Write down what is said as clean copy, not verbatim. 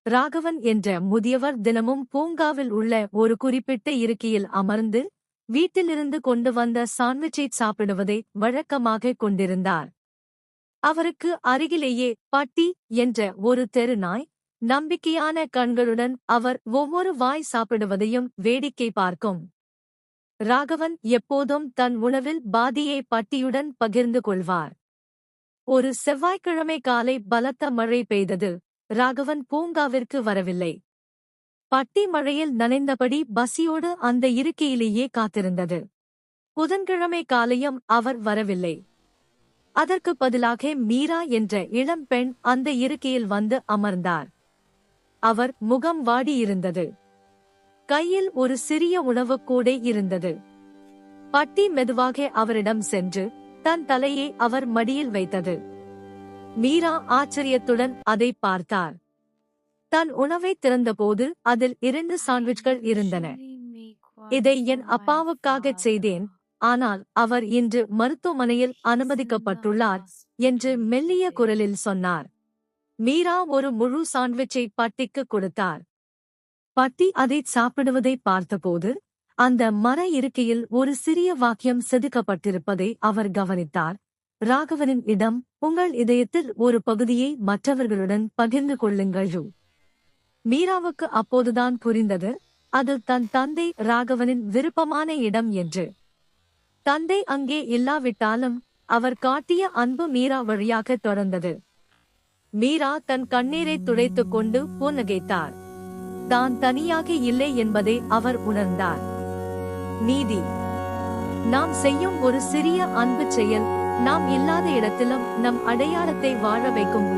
ராகவன் என்ற முதியவர் தினமும் பூங்காவில் உள்ள ஒரு குறிப்பிட்ட இருக்கையில் அமர்ந்து வீட்டிலிருந்து கொண்டு வந்த சாண்ட்விச்சை சாப்பிடுவதை வழக்கமாக கொண்டிருந்தார். அவருக்கு அருகிலேயே பட்டி என்ற ஒரு தெருநாய் நம்பிக்கையான கண்களுடன் அவர் ஒவ்வொரு வாய் சாப்பிடுவதையும் வேடிக்கை பார்க்கும். ராகவன் எப்போதும் தன் உணவில் பாதியை பட்டியுடன் பகிர்ந்து கொள்வார். ஒரு செவ்வாய்க்கிழமை காலை பலத்த மழை பெய்தது. ராகவன் பூங்காவிற்கு வரவில்லை. பட்டி மழையில் நனைந்தபடி பசியோடு அந்த இருக்கையிலேயே காத்திருந்தது. புதன்கிழமை காலையும் அவர் வரவில்லை. அதற்கு பதிலாக மீரா என்ற இளம் பெண் அந்த இருக்கையில் வந்து அமர்ந்தார். அவர் முகம் வாடியிருந்தது. கையில் ஒரு சிறிய உணவுக் கூடை இருந்தது. பட்டி மெதுவாக அவரிடம் சென்று தன் தலையை அவர் மடியில் வைத்தது. மீரா ஆச்சரியத்துடன் அதை பார்த்தார். தன் உணவை திறந்தபோது அதில் 2 சாண்ட்விச்கள் இருந்தன. இதை என் அப்பாவுக்காகச் செய்தேன், ஆனால் அவர் இன்று மருத்துவமனையில் அனுமதிக்கப்பட்டுள்ளார் என்று மெல்லிய குரலில் சொன்னார். மீரா ஒரு முழு சாண்ட்விச்சை பட்டிக்கு கொடுத்தார். பட்டி அதை சாப்பிடுவதை பார்த்தபோது அந்த மர இருக்கையில் ஒரு சிறிய வாக்கியம் செதுக்கப்பட்டிருப்பதை அவர் கவனித்தார். ராகவனின் இடம், உங்கள் இதயத்தில் ஒரு பகுதியை மற்றவர்களுடன் பகிர்ந்து கொள்ளுங்கள். மீராவுக்கு அப்போதுதான் புரிந்தது, அது தன் தந்தை ராகவனின் விருப்பமான இடம் என்று. தந்தை அங்கே இல்லாவிட்டாலும் அவர் காட்டிய அன்பு மீரா வழியாக தொடர்ந்தது. மீரா தன் கண்ணீரை துடைத்துக் கொண்டு புன்னகைத்தார். தான் தனியாக இல்லை என்பதை அவர் உணர்ந்தார். நீதி. நாம் செய்யும் ஒரு சிறிய அன்பு செயல் நாம் இல்லாத இடத்திலும் நம் அடையாளத்தை வாழ வைக்கும்.